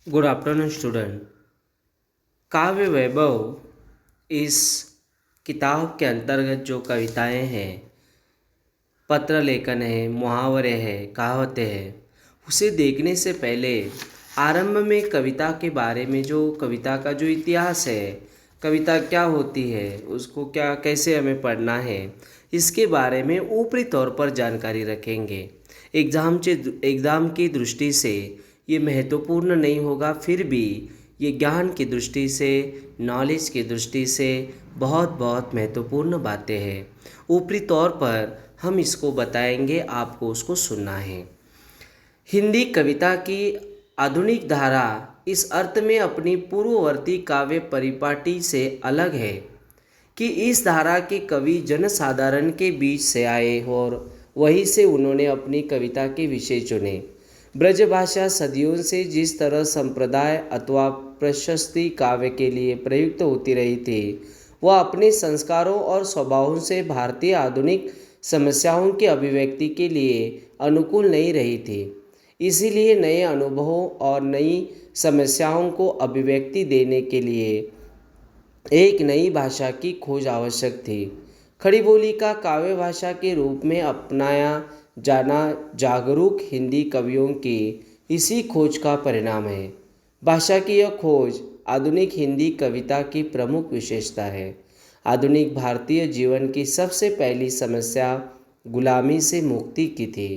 Good afternoon student. काव्य वैभव इस किताब के अंतर्गत जो कविताएं हैं, पत्र लेखन है, मुहावरे हैं, कहावतें हैं, उसे देखने से पहले आरंभ में कविता के बारे में जो कविता का जो इतिहास है, कविता क्या होती है, उसको क्या कैसे हमें पढ़ना है, इसके बारे में ऊपरी तौर पर जानकारी रखेंगे। एग्ज़ाम की दृष्टि से ये महत्वपूर्ण नहीं होगा, फिर भी ये ज्ञान की दृष्टि से, नॉलेज की दृष्टि से बहुत बहुत महत्वपूर्ण बातें हैं। ऊपरी तौर पर हम इसको बताएंगे, आपको उसको सुनना है। हिंदी कविता की आधुनिक धारा इस अर्थ में अपनी पूर्ववर्ती काव्य परिपाटी से अलग है कि इस धारा के कवि जनसाधारण के बीच से आए और वहीं से उन्होंने अपनी कविता के विषय चुने। ब्रजभाषा सदियों से जिस तरह संप्रदाय अथवा प्रशस्ति काव्य के लिए प्रयुक्त होती रही थी, वह अपने संस्कारों और स्वभावों से भारतीय आधुनिक समस्याओं की अभिव्यक्ति के लिए अनुकूल नहीं रही थी। इसीलिए नए अनुभवों और नई समस्याओं को अभिव्यक्ति देने के लिए एक नई भाषा की खोज आवश्यक थी। खड़ी बोली का काव्य भाषा के रूप में अपनाया जाना जागरूक हिंदी कवियों की इसी खोज का परिणाम है। भाषा की यह खोज आधुनिक हिंदी कविता की प्रमुख विशेषता है। आधुनिक भारतीय जीवन की सबसे पहली समस्या गुलामी से मुक्ति की थी।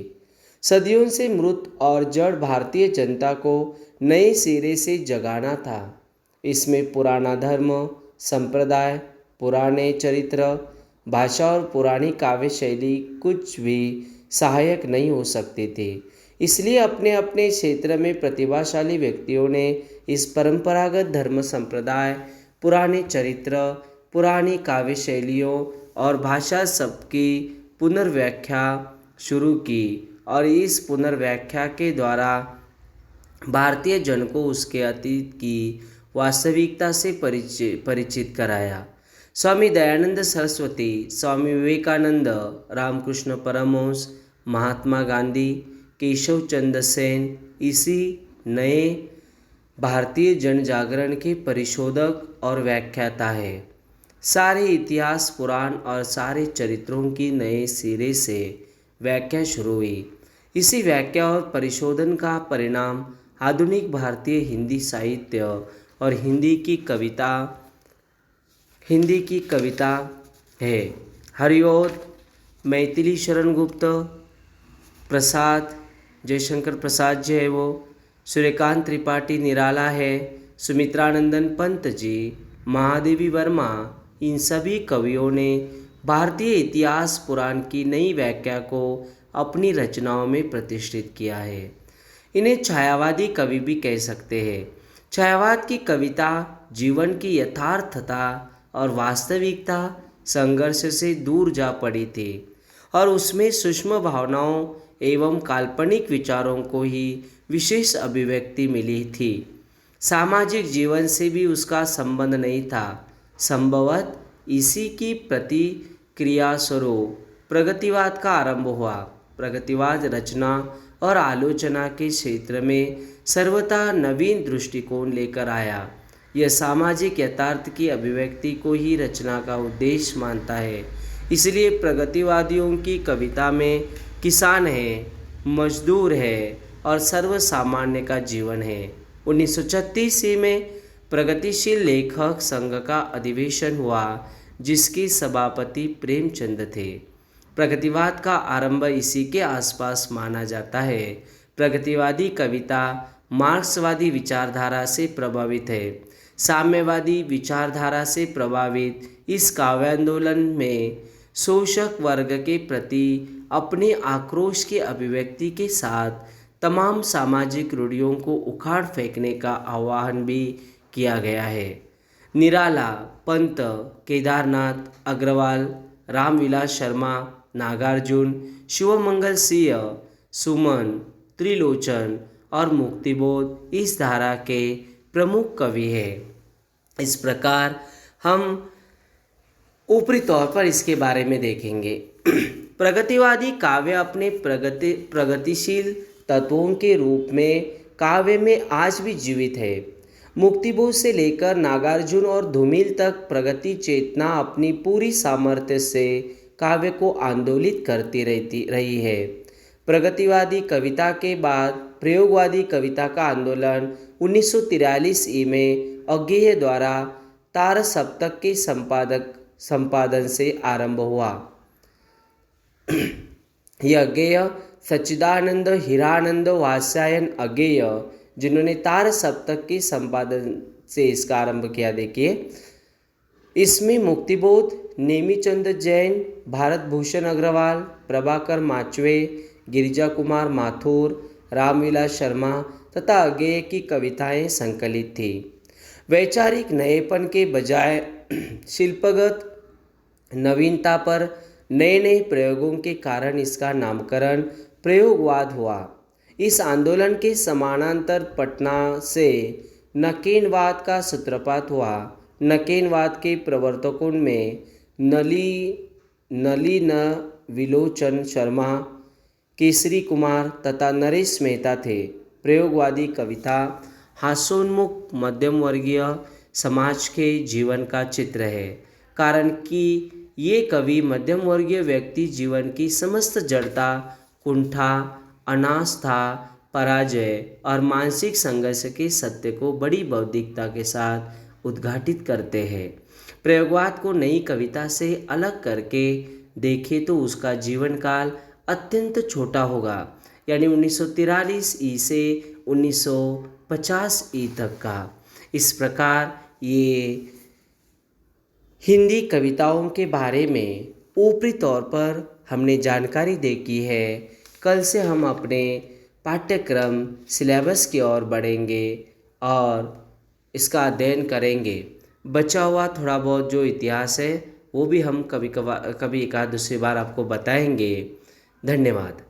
सदियों से मृत और जड़ भारतीय जनता को नए सिरे से जगाना था। इसमें पुराना धर्म, संप्रदाय, पुराने चरित्र, भाषा और पुरानी काव्य शैली कुछ भी सहायक नहीं हो सकती थी। इसलिए अपने अपने क्षेत्र में प्रतिभाशाली व्यक्तियों ने इस परंपरागत धर्म, संप्रदाय, पुराने चरित्र, पुरानी काव्य शैलियों और भाषा सबकी पुनर्व्याख्या शुरू की और इस पुनर्व्याख्या के द्वारा भारतीय जन को उसके अतीत की वास्तविकता से परिचित कराया। स्वामी दयानंद सरस्वती, स्वामी विवेकानंद, रामकृष्ण परमहंस, महात्मा गांधी, केशव चंद्र सेन इसी नए भारतीय जन जागरण के परिशोधक और व्याख्याता है। सारे इतिहास, पुराण और सारे चरित्रों की नए सिरे से व्याख्या शुरू हुई। इसी व्याख्या और परिशोधन का परिणाम आधुनिक भारतीय हिंदी साहित्य और हिंदी की कविता है। हरिओत, मैथिली शरण गुप्त प्रसाद, जयशंकर प्रसाद जी है, वो सूर्यकांत त्रिपाठी निराला है, सुमित्रानंदन पंत जी, महादेवी वर्मा, इन सभी कवियों ने भारतीय इतिहास पुराण की नई व्याख्या को अपनी रचनाओं में प्रतिष्ठित किया है। इन्हें छायावादी कवि भी कह सकते हैं। छायावाद की कविता जीवन की यथार्थता और वास्तविकता संघर्ष से दूर जा पड़ी थी और उसमें सूक्ष्म भावनाओं एवं काल्पनिक विचारों को ही विशेष अभिव्यक्ति मिली थी। सामाजिक जीवन से भी उसका संबंध नहीं था। संभवत इसी की प्रतिक्रिया स्वरूप प्रगतिवाद का आरंभ हुआ। प्रगतिवाद रचना और आलोचना के क्षेत्र में सर्वथा नवीन दृष्टिकोण लेकर आया। यह सामाजिक यथार्थ की अभिव्यक्ति को ही रचना का उद्देश्य मानता है। इसलिए प्रगतिवादियों की कविता में किसान है, मजदूर है और सर्वसामान्य का जीवन है। 1936 में प्रगतिशील लेखक संघ का अधिवेशन हुआ, जिसके सभापति प्रेमचंद थे। प्रगतिवाद का आरंभ इसी के आसपास माना जाता है। प्रगतिवादी कविता मार्क्सवादी विचारधारा से प्रभावित है। साम्यवादी विचारधारा से प्रभावित इस काव्यांदोलन में शोषक वर्ग के प्रति अपने आक्रोश की अभिव्यक्ति के साथ तमाम सामाजिक रूढ़ियों को उखाड़ फेंकने का आह्वान भी किया गया है। निराला, पंत, केदारनाथ अग्रवाल, रामविलास शर्मा, नागार्जुन, शिवमंगल सिंह, सुमन, त्रिलोचन और मुक्तिबोध इस धारा के प्रमुख कवि हैं। इस प्रकार हम ऊपरी तौर पर इसके बारे में देखेंगे। प्रगतिवादी काव्य अपने प्रगतिशील तत्वों के रूप में काव्य में आज भी जीवित है। मुक्तिबोध से लेकर नागार्जुन और धूमिल तक प्रगति चेतना अपनी पूरी सामर्थ्य से काव्य को आंदोलित करती रही है। प्रगतिवादी कविता के बाद प्रयोगवादी कविता का आंदोलन 1943 में अज्ञेय द्वारा तार सप्तक के संपादन से आरंभ हुआ। यह अज्ञेय सच्चिदानंद हीरानंद वात्स्यायन अज्ञेय, जिन्होंने तार सप्तक के संपादन से इसका आरंभ किया। देखिए, इसमें मुक्तिबोध, नेमीचंद जैन, भारत भूषण अग्रवाल, प्रभाकर माचवे, गिरिजा कुमार माथुर, रामविलास शर्मा तथा अज्ञेय की कविताएं संकलित थी। वैचारिक नएपन के बजाय शिल्पगत नवीनता पर नए नए प्रयोगों के कारण इसका नामकरण प्रयोगवाद हुआ। इस आंदोलन के समानांतर पटना से नकेनवाद का सूत्रपात हुआ। नकेनवाद के प्रवर्तकों में नलिन विलोचन शर्मा, केसरी कुमार तथा नरेश मेहता थे। प्रयोगवादी कविता हास्योन्मुख मध्यम वर्गीय समाज के जीवन का चित्र है, कारण कि ये कवि मध्यम वर्गीय व्यक्ति जीवन की समस्त जड़ता, कुंठा, अनास्था, पराजय और मानसिक संघर्ष के सत्य को बड़ी बौद्धिकता के साथ उद्घाटित करते हैं। प्रयोगवाद को नई कविता से अलग करके देखें तो उसका जीवन काल अत्यंत छोटा होगा, यानी 1943 ई से 1950 ई तक का। इस प्रकार ये हिंदी कविताओं के बारे में ऊपरी तौर पर हमने जानकारी देखी है। कल से हम अपने पाठ्यक्रम सिलेबस की ओर बढ़ेंगे और इसका अध्ययन करेंगे। बचा हुआ थोड़ा बहुत जो इतिहास है वो भी हम कभी एक आध दूसरी बार आपको बताएंगे। धन्यवाद।